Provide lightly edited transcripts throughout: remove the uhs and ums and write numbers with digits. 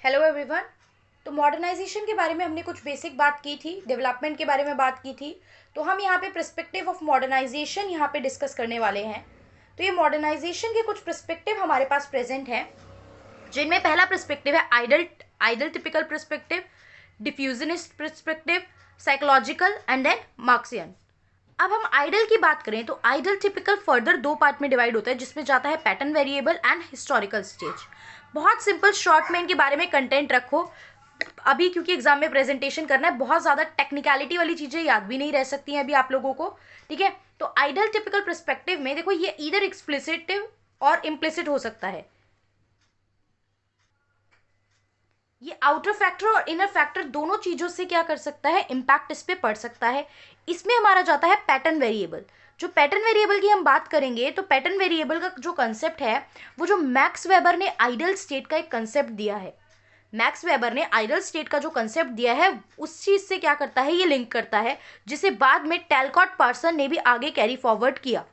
Hello everyone. तो modernisation के बारे में हमने कुछ बेसिक बात की थी, डेवलपमेंट के बारे में बात की थी। तो हम यहाँ पे पर्सपेक्टिव ऑफ मॉडर्नाइजेशन यहाँ पे डिस्कस करने वाले हैं। तो ये मॉडर्नाइजेशन के कुछ पर्सपेक्टिव हमारे पास प्रेजेंट हैं, जिनमें पहला पर्सपेक्टिव है ideal ideal typical perspective, diffusionist perspective, psychological and then Marxian. अब हम आइडल की बात करें तो आइडल टिपिकल फर्दर दो पार्ट में डिवाइड होता है, जिसमें जाता है pattern variable and historical stage. बहुत सिंपल शॉर्ट में इनके बारे में कंटेंट रखो अभी, क्योंकि एग्जाम में प्रेजेंटेशन करना है। बहुत ज़्यादा टेक्निकलिटी वाली चीज़ें याद भी नहीं रह सकती हैं अभी आप लोगों को, ठीक है। तो आइडल टिपिकल पर्सपेक्टिव में देखो, ये इधर एक्सप्लिसिटिव और इम्प्लिसिट हो सकता है। ये आउटर फैक्टर और इनर फैक्टर दोनों चीजों से क्या कर सकता है, इम्पैक्ट इस पे पड़ सकता है। इसमें हमारा जाता है पैटर्न वेरिएबल। जो पैटर्न वेरिएबल की हम बात करेंगे तो पैटर्न वेरिएबल का जो कंसेप्ट है वो जो मैक्स वेबर ने आइडल स्टेट का एक कंसेप्ट दिया है। मैक्स वेबर ने आइडल स्टेट का जो कंसेप्ट दिया है उस चीज से क्या करता है, ये लिंक करता है, जिसे बाद में टैलकॉट पर्सन ने भी आगे कैरी फॉरवर्ड किया।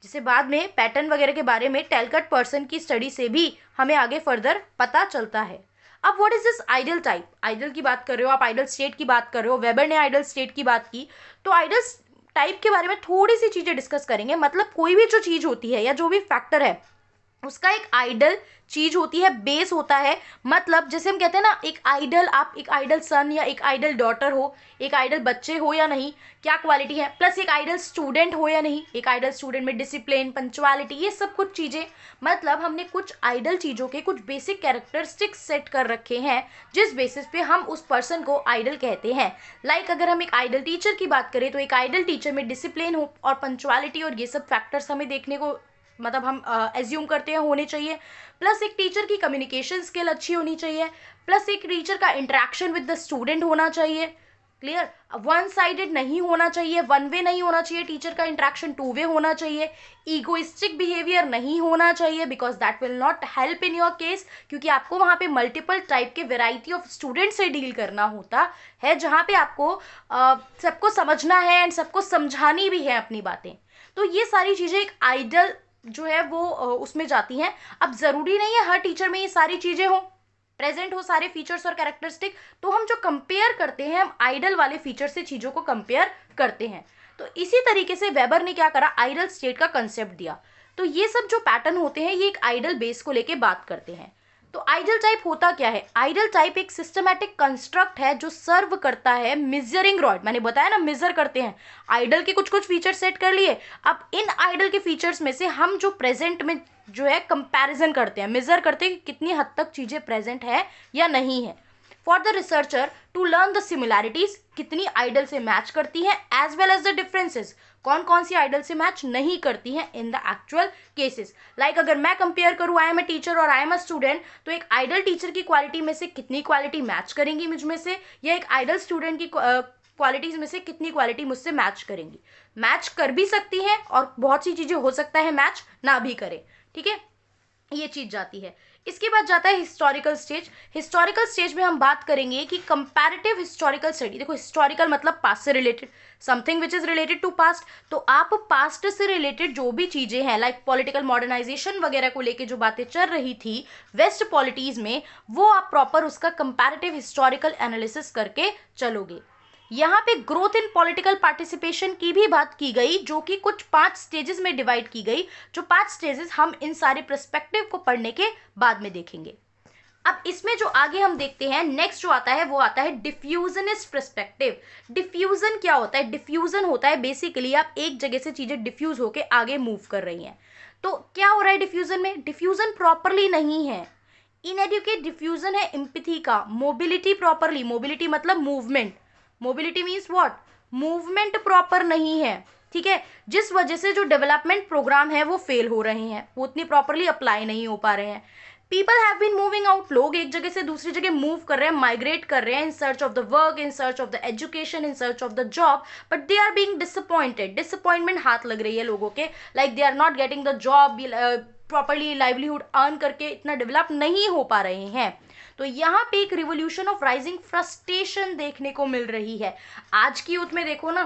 जिसे बाद में पैटर्न वगैरह के बारे में टैलकॉट पर्सन की स्टडी से भी हमें आगे फर्दर पता चलता है। अब what is this ideal type? Ideal की बात कर रहे हो आप, आइडल स्टेट की बात कर रहे हो, वेबर ने आइडल स्टेट की बात की। तो आइडल टाइप के बारे में थोड़ी सी चीजें डिस्कस करेंगे। मतलब कोई भी जो चीज होती है या जो भी फैक्टर है उसका एक आइडल चीज होती है, बेस होता है। मतलब जैसे हम कहते हैं ना, एक आइडल, आप एक आइडल सन या एक आइडल डॉटर हो, एक आइडल बच्चे हो या नहीं, क्या क्वालिटी है, प्लस एक आइडल स्टूडेंट हो या नहीं, एक आइडल स्टूडेंट में डिसिप्लिन, पंक्चुअलिटी, ये सब कुछ चीजें। मतलब हमने कुछ आइडल चीजों के कुछ बेसिक कैरेक्टरिस्टिक्स सेट कर रखे हैं, जिस बेसिस पे हम उस पर्सन को आइडल कहते हैं। लाइक अगर हम एक आइडल टीचर की बात करें तो एक आइडल टीचर में डिसिप्लिन हो और पंक्चुअलिटी और ये सब फैक्टर्स हमें देखने को, मतलब हम एज्यूम करते हैं होने चाहिए। प्लस एक टीचर की कम्युनिकेशन स्किल अच्छी होनी चाहिए, प्लस एक टीचर का इंटरेक्शन विद द स्टूडेंट होना चाहिए। क्लियर? वन साइडेड नहीं होना चाहिए, वन वे नहीं होना चाहिए, टीचर का इंटरेक्शन टू वे होना चाहिए। ईगोइस्टिक बिहेवियर नहीं होना चाहिए, because that will not help in your case, क्योंकि आपको वहां पे मल्टीपल टाइप के वेराइटी ऑफ स्टूडेंट से डील करना होता है, जहां पे आपको सबको समझना है एंड सबको समझानी भी है अपनी बातें। तो ये सारी चीजें एक आइडल जो है वो उसमें जाती हैं। अब जरूरी नहीं है हर टीचर में ये सारी चीजें हो, प्रेजेंट हो सारे फीचर्स और कैरेक्टरिस्टिक। तो हम जो कंपेयर करते हैं, हम आइडल वाले फीचर से चीजों को कंपेयर करते हैं। तो इसी तरीके से वेबर ने क्या करा, आइडल स्टेट का कंसेप्ट दिया। तो ये सब जो पैटर्न होते हैं ये एक आइडल बेस को लेके बात करते हैं। तो आइडल टाइप होता क्या है? आइडल टाइप एक सिस्टमैटिक कंस्ट्रक्ट है जो सर्व करता है मेजरिंग रॉड। मैंने बताया ना, मेजर करते हैं, आइडल के कुछ कुछ फीचर सेट कर लिए। अब इन आइडल के फीचर्स में से हम जो प्रेजेंट में जो है कंपैरिजन करते हैं, मेजर करते हैं कि कितनी हद तक चीजें प्रेजेंट है या नहीं है। For the researcher to learn the similarities, कितनी आइडल से मैच करती है, as well as the differences, कौन कौन सी आइडल से मैच नहीं करती हैं in the actual cases. Like अगर मैं कंपेयर करूँ, आई एम अ टीचर और आई एम अ स्टूडेंट, तो एक आइडल टीचर की क्वालिटी में से कितनी क्वालिटी मैच करेंगी मुझ में से, या एक आइडल स्टूडेंट की क्वालिटीज में से कितनी क्वालिटी मुझसे मैच करेंगी। मैच कर भी सकती हैं और बहुत सी चीजें हो सकता है मैच ना भी करें, ठीक है। ये चीज जाती है। इसके बाद जाता है हिस्टोरिकल स्टेज। हिस्टोरिकल स्टेज में हम बात करेंगे कि कंपैरेटिव हिस्टोरिकल स्टडी। देखो, हिस्टोरिकल मतलब पास्ट से related, something which is related to past. तो आप पास्ट से रिलेटेड जो भी चीजें हैं, लाइक पॉलिटिकल मॉडर्नाइजेशन वगैरह को लेके जो बातें चल रही थी वेस्ट पॉलिटीज में, वो आप प्रॉपर उसका कंपैरेटिव हिस्टोरिकल एनालिसिस करके चलोगे। यहाँ पे ग्रोथ इन पॉलिटिकल पार्टिसिपेशन की भी बात की गई, जो कि कुछ 5 स्टेजेस में डिवाइड की गई। जो 5 स्टेजेस हम इन सारे पर्सपेक्टिव को पढ़ने के बाद में देखेंगे। अब इसमें जो आगे हम देखते हैं, नेक्स्ट जो आता है वो आता है डिफ्यूजनिस्ट पर्सपेक्टिव। डिफ्यूजन क्या होता है? डिफ्यूजन होता है बेसिकली आप एक जगह से चीजें डिफ्यूज होके आगे मूव कर रही हैं। तो क्या हो रहा है डिफ्यूजन में? डिफ्यूजन प्रॉपरली नहीं है, इनएडुकेट डिफ्यूजन है एम्पैथी का। मोबिलिटी प्रॉपरली, मोबिलिटी मतलब movement, mobility means what, movement proper नहीं है, ठीक है। जिस वजह से जो डेवलपमेंट प्रोग्राम है वो फेल हो रहे हैं, वो उतनी प्रॉपरली अप्लाई नहीं हो पा रहे हैं। People have been moving out, लोग एक जगह से दूसरी जगह मूव कर रहे हैं, माइग्रेट कर रहे हैं, in search of the work, in search of the education, in search of the job, but they are being disappointed. Disappointment हाथ लग रही है लोगों के, like they are not getting the job, properly livelihood earn करके इतना develop नहीं हो पा रहे हैं। तो यहाँ पे एक रिवोल्यूशन ऑफ राइजिंग फ्रस्ट्रेशन देखने को मिल रही है। आज की यूथ में देखो ना,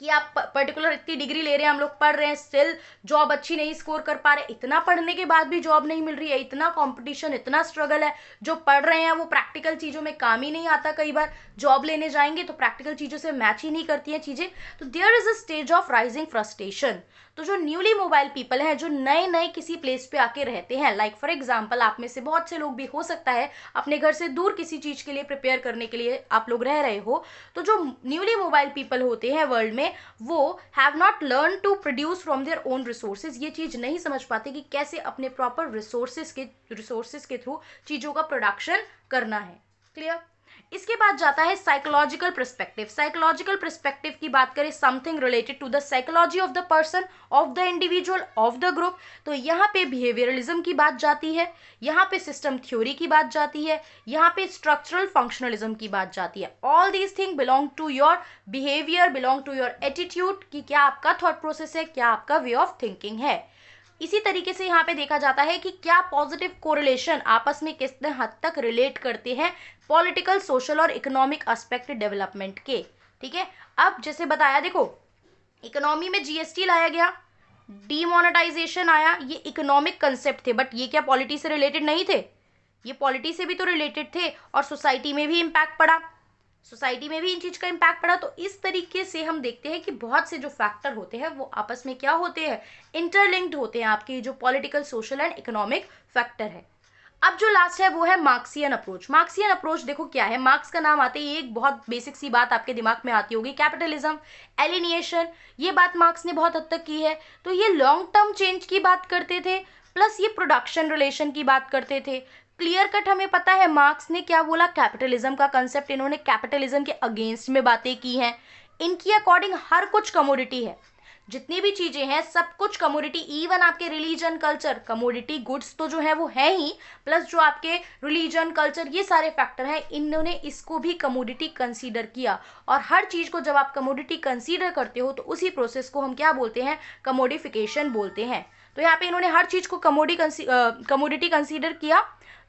कि आप पर्टिकुलर इतनी डिग्री ले रहे हैं, हम लोग पढ़ रहे हैं, स्टिल जॉब अच्छी नहीं स्कोर कर पा रहे, इतना पढ़ने के बाद भी जॉब नहीं मिल रही है, इतना कंपटीशन, इतना स्ट्रगल है, जो पढ़ रहे हैं वो प्रैक्टिकल चीज़ों में काम ही नहीं आता, कई बार जॉब लेने जाएंगे तो प्रैक्टिकल चीज़ों से मैच ही नहीं करती हैं चीज़ें, तो there is a stage of rising frustration. तो जो न्यूली मोबाइल पीपल हैं, जो नए नए किसी प्लेस पे आके रहते हैं, लाइक फॉर एग्जाम्पल आप में से बहुत से लोग भी हो सकता है अपने घर से दूर किसी चीज़ के लिए प्रिपेयर करने के लिए आप लोग रह रहे हो, तो जो न्यूली मोबाइल पीपल होते हैं वर्ल्ड में, वो have not learn to produce from their own resources, ये चीज़ नहीं समझ पाते कि कैसे अपने प्रॉपर रिसोर्सेज के थ्रू चीज़ों का प्रोडक्शन करना है। क्लियर? इसके बाद जाता है साइकोलॉजिकल पर्सपेक्टिव। साइकोलॉजिकल पर्सपेक्टिव की बात करें, something related to the psychology of the person, of the individual, of the group, तो यहाँ पे बिहेवियरलिज्म की बात जाती है, यहाँ पे सिस्टम थ्योरी की बात जाती है, यहाँ पे स्ट्रक्चरल फंक्शनलिज्म की बात जाती है। All these thing belong to your behaviour, belong to your attitude, कि क्या आपका थॉट प्रोसेस है, क्या आपका वे ऑफ थिंकिंग है। इसी तरीके से यहाँ पे देखा जाता है कि क्या पॉजिटिव कोरिलेशन आपस में कितने हद तक रिलेट करते हैं पॉलिटिकल, सोशल और इकोनॉमिक एस्पेक्ट डेवलपमेंट के। ठीक है, अब जैसे बताया, देखो इकोनॉमी में जीएसटी लाया गया, डीमोनेटाइजेशन आया, ये इकोनॉमिक कंसेप्ट थे, बट ये क्या पॉलिटी से रिलेटेड नहीं थे? ये पॉलिटी से भी तो रिलेटेड थे, और सोसाइटी में भी इम्पैक्ट पड़ा, सोसाइटी में भी इन चीज का इम्पैक्ट पड़ा। तो इस तरीके से हम देखते हैं कि बहुत से जो फैक्टर होते हैं वो आपस में क्या होते हैं, इंटरलिंक्ड होते हैं, आपके जो political, social and economic factor है। अब जो लास्ट है वो है मार्क्सियन अप्रोच। मार्क्सियन अप्रोच देखो क्या है, मार्क्स का नाम आते ही एक बहुत बेसिक सी बात आपके दिमाग में आती होगी, कैपिटलिज्म, एलिनिएशन, ये बात मार्क्स ने बहुत हद तक की है। तो ये लॉन्ग टर्म चेंज की बात करते थे, प्लस ये प्रोडक्शन रिलेशन की बात करते थे। क्लियर कट हमें पता है मार्क्स ने क्या बोला, कैपिटलिज्म का कंसेप्ट इन्होंने कैपिटलिज्म के अगेंस्ट में बातें की हैं। इनकी अकॉर्डिंग हर कुछ कमोडिटी है, जितनी भी चीजें हैं सब कुछ कमोडिटी, इवन आपके रिलीजन, कल्चर, कमोडिटी गुड्स तो जो है वो है ही, प्लस जो आपके रिलीजन, कल्चर, ये सारे फैक्टर हैं, इन्होंने इसको भी कमोडिटी कंसीडर किया। और हर चीज को जब आप कमोडिटी कंसीडर करते हो तो उसी प्रोसेस को हम क्या बोलते हैं, कमोडिफिकेशन बोलते हैं। तो यहाँ पे इन्होंने हर चीज को कमोडिटी कंसीडर किया।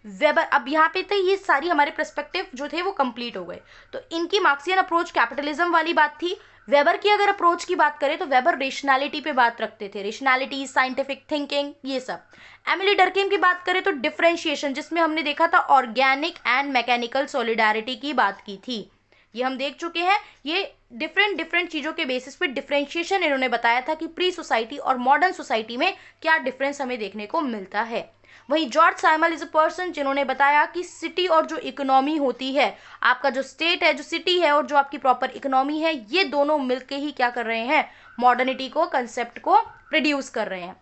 वेबर, अब यहाँ पे तो ये सारी हमारे पर्सपेक्टिव जो थे वो कंप्लीट हो गए। तो इनकी मार्क्सियन अप्रोच कैपिटलिज्म वाली बात थी। वेबर की अगर अप्रोच की बात करें तो वेबर रेशनैलिटी पे बात रखते थे, रेशनैलिटी, साइंटिफिक थिंकिंग, ये सब। एमिली डर्केम की बात करें तो डिफरेंशिएशन, जिसमें हमने देखा था ऑर्गेनिक एंड मैकेनिकल सॉलिडारिटी की बात की थी, ये हम देख चुके हैं। ये डिफरेंट चीज़ों के बेसिस पे डिफरेंशिएशन इन्होंने बताया था कि प्री सोसाइटी और मॉडर्न सोसाइटी में क्या डिफरेंस हमें देखने को मिलता है। वहीं जॉर्ज साइमल इज अ पर्सन जिन्होंने बताया कि सिटी और जो इकोनॉमी होती है, आपका जो स्टेट है, जो सिटी है, और जो आपकी प्रॉपर इकोनॉमी है, ये दोनों मिलके ही क्या कर रहे हैं, मॉडर्निटी को, कंसेप्ट को प्रोड्यूस कर रहे हैं।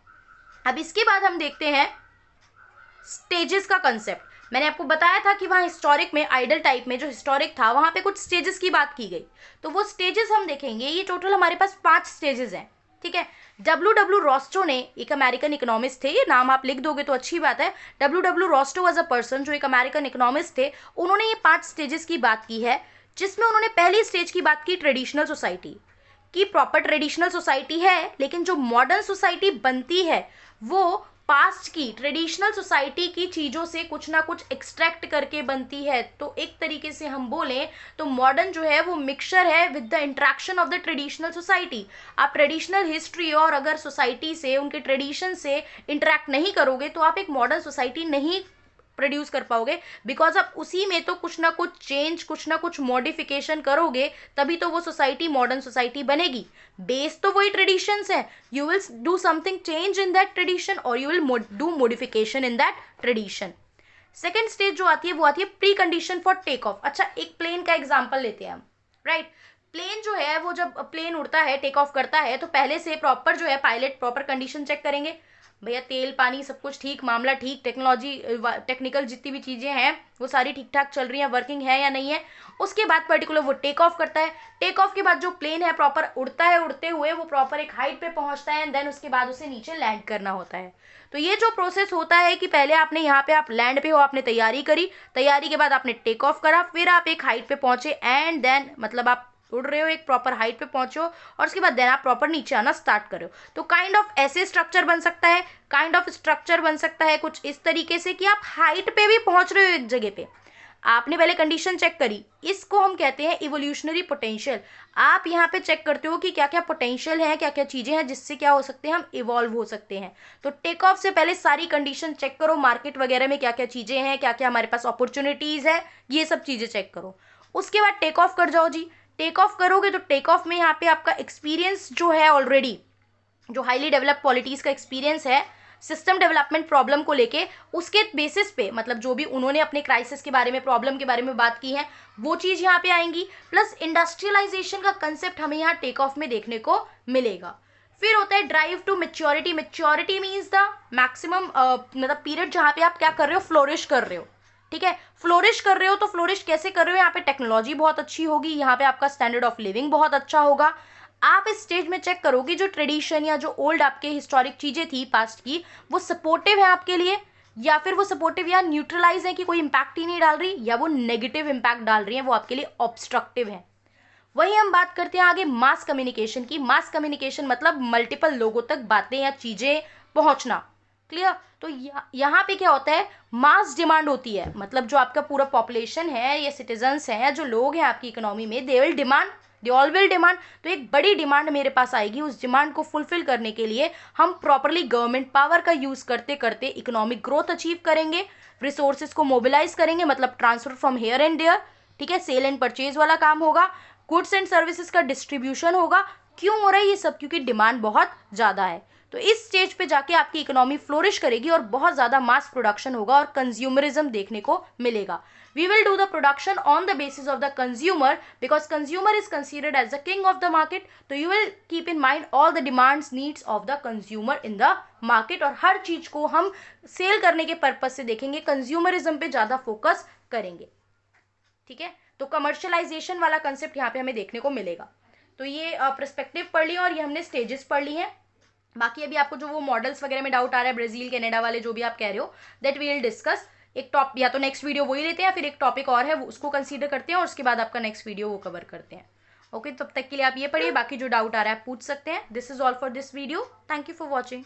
अब इसके बाद हम देखते हैं स्टेजेस का कंसेप्ट। मैंने आपको बताया था कि वहाँ हिस्टोरिक में, आइडल टाइप में जो हिस्टोरिक था, वहाँ पे कुछ स्टेजेस की बात की गई। तो वो स्टेजेस हम देखेंगे, ये टोटल हमारे पास 5 स्टेजेस हैं। ठीक है, डब्ल्यू रॉस्टो ने, एक अमेरिकन इकोनॉमिस्ट थे, ये नाम आप लिख दोगे तो अच्छी बात है, डब्ल्यू रॉस्टो वाज अ पर्सन जो एक अमेरिकन इकोनॉमिस्ट थे। उन्होंने ये 5 स्टेजेस की बात की है, जिसमें उन्होंने पहली स्टेज की बात की ट्रेडिशनल सोसाइटी की। प्रॉपर ट्रेडिशनल सोसाइटी है, लेकिन जो मॉडर्न सोसाइटी बनती है वो पास्ट की ट्रेडिशनल सोसाइटी की चीज़ों से कुछ ना कुछ एक्सट्रैक्ट करके बनती है। तो एक तरीके से हम बोलें तो मॉडर्न जो है वो मिक्सचर है with the interaction of the traditional society. आप ट्रेडिशनल हिस्ट्री और अगर सोसाइटी से, उनके ट्रेडिशन से इंटरेक्ट नहीं करोगे तो आप एक मॉडर्न सोसाइटी नहीं प्रोड्यूस कर पाओगे, बिकॉज आप उसी में तो कुछ ना कुछ चेंज, कुछ ना कुछ मॉडिफिकेशन करोगे, तभी तो वो सोसाइटी मॉडर्न सोसाइटी बनेगी। बेस तो वही ट्रेडिशंस है, you will do something change in that tradition और you will do modification in that tradition. Second stage जो आती है वो आती है precondition for take off. अच्छा, एक प्लेन का एग्जाम्पल लेते हैं हम, राइट। प्लेन जो है वो जब प्लेन उड़ता है, टेक ऑफ करता है, तो पहले से प्रॉपर जो है पायलट प्रॉपर कंडीशन चेक करेंगे, भैया तेल पानी सब कुछ ठीक, मामला ठीक, टेक्नोलॉजी, टेक्निकल जितनी भी चीज़ें हैं वो सारी ठीक ठाक चल रही हैं, वर्किंग है या नहीं है। उसके बाद पर्टिकुलर वो टेक ऑफ करता है। टेक ऑफ के बाद जो प्लेन है प्रॉपर उड़ता है, उड़ते हुए वो प्रॉपर एक हाइट पे पहुंचता है, एंड देन उसके बाद उसे नीचे लैंड करना होता है। तो ये जो प्रोसेस होता है कि पहले आपने यहाँ पे, आप लैंड पे हो, आपने तैयारी करी, तैयारी के बाद आपने टेक ऑफ करा, फिर आप एक हाइट पे पहुंचे, एंड देन मतलब आप उड़ रहे हो, एक प्रॉपर हाइट पे पहुंचो, और उसके बाद देन आप प्रॉपर नीचे आना स्टार्ट करो। तो काइंड ऑफ ऐसे स्ट्रक्चर बन सकता है, काइंड ऑफ स्ट्रक्चर बन सकता है कुछ इस तरीके से कि आप हाइट पे भी पहुंच रहे हो एक जगह पे। आपने पहले कंडीशन चेक करी, इसको हम कहते हैं इवोल्यूशनरी पोटेंशियल। आप यहाँ पे चेक करते हो कि क्या क्या पोटेंशियल है, क्या क्या चीजें हैं जिससे क्या हो सकते हैं, हम इवॉल्व हो सकते हैं। तो टेक ऑफ से पहले सारी कंडीशन चेक करो, मार्केट वगैरह में क्या क्या चीजें हैं, क्या क्या हमारे पास अपॉर्चुनिटीज है, ये सब चीजें चेक करो। उसके बाद टेक ऑफ कर जाओ जी। टेक ऑफ करोगे तो टेक ऑफ में यहाँ पे आपका एक्सपीरियंस जो है ऑलरेडी, जो हाईली डेवलप्ड पॉलिटीज का एक्सपीरियंस है सिस्टम डेवलपमेंट प्रॉब्लम को लेके, उसके बेसिस पे मतलब जो भी उन्होंने अपने क्राइसिस के बारे में, प्रॉब्लम के बारे में बात की है, वो चीज यहाँ पे आएंगी। प्लस इंडस्ट्रियलाइजेशन का कंसेप्ट हमें यहाँ टेक ऑफ में देखने को मिलेगा। फिर होता है drive to maturity. Maturity means the maximum मतलब पीरियड जहाँ पे आप क्या कर रहे हो, फ्लोरिश कर रहे हो। ठीक है, फ्लोरिश कर रहे हो तो फ्लोरिश कैसे कर रहे हो, यहाँ पे टेक्नोलॉजी बहुत अच्छी होगी, यहाँ पे आपका स्टैंडर्ड ऑफ लिविंग बहुत अच्छा होगा। आप इस स्टेज में चेक करोगे जो ट्रेडिशन या जो ओल्ड आपके हिस्टोरिक चीजें थी पास्ट की, वो सपोर्टिव है आपके लिए, या फिर वो सपोर्टिव या न्यूट्रलाइज है कि कोई इंपैक्ट ही नहीं डाल रही, या वो नेगेटिव इंपैक्ट डाल रही है, वो आपके लिए ऑब्स्ट्रक्टिव है। वही हम बात करते हैं आगे मास कम्युनिकेशन की। मास कम्युनिकेशन मतलब मल्टीपल लोगों तक बातें या चीजें पहुंचना। क्लियर? तो यहाँ पे क्या होता है, मास डिमांड होती है, मतलब जो आपका पूरा पॉपुलेशन है या सिटीजन्स हैं, जो लोग हैं आपकी इकोनॉमी में, they will demand, they all will demand. तो एक बड़ी डिमांड मेरे पास आएगी, उस डिमांड को फुलफिल करने के लिए हम प्रॉपरली गवर्नमेंट पावर का यूज करते करते इकोनॉमिक ग्रोथ अचीव करेंगे, रिसोर्सेज को मोबिलाइज करेंगे, मतलब transfer from here and there. ठीक है, सेल एंड परचेज वाला काम होगा, गुड्स एंड सर्विसेज का डिस्ट्रीब्यूशन होगा। क्यों हो रहा है ये सब? क्योंकि डिमांड बहुत ज़्यादा है। तो इस स्टेज पे जाके आपकी इकोनॉमी फ्लोरिश करेगी और बहुत ज़्यादा मास प्रोडक्शन होगा और कंज्यूमरिज्म देखने को मिलेगा। We will do the production on the basis of the consumer because consumer is considered as the king of the market. तो you will keep in mind all the demands, needs of the consumer in the market और हर चीज को हम cell करने के purpose से देखेंगे, consumerism पे ज़्यादा फोकस करेंगे। ठीक है, तो कमर्शलाइजेशन वाला कंसेप्ट यहाँ पे हमें देखने को मिलेगा। तो ये पर्सपेक्टिव पढ़ लिया और ये हमने स्टेजेस पढ़ ली हैं। बाकी अभी आपको जो वो मॉडल्स वगैरह में डाउट आ रहा है, ब्राजील कनाडा वाले जो भी आप कह रहे हो, दैट वी विल डिस्कस। एक टॉप या तो नेक्स्ट वीडियो वही लेते हैं, फिर एक टॉपिक और है उसको कंसीडर करते हैं और उसके बाद आपका नेक्स्ट वीडियो वो कवर करते हैं। ओके, तब तक के लिए आप ये पढ़िए, बाकी जो डाउट आ रहा है आप पूछ सकते हैं। This is all for this video, thank you for watching.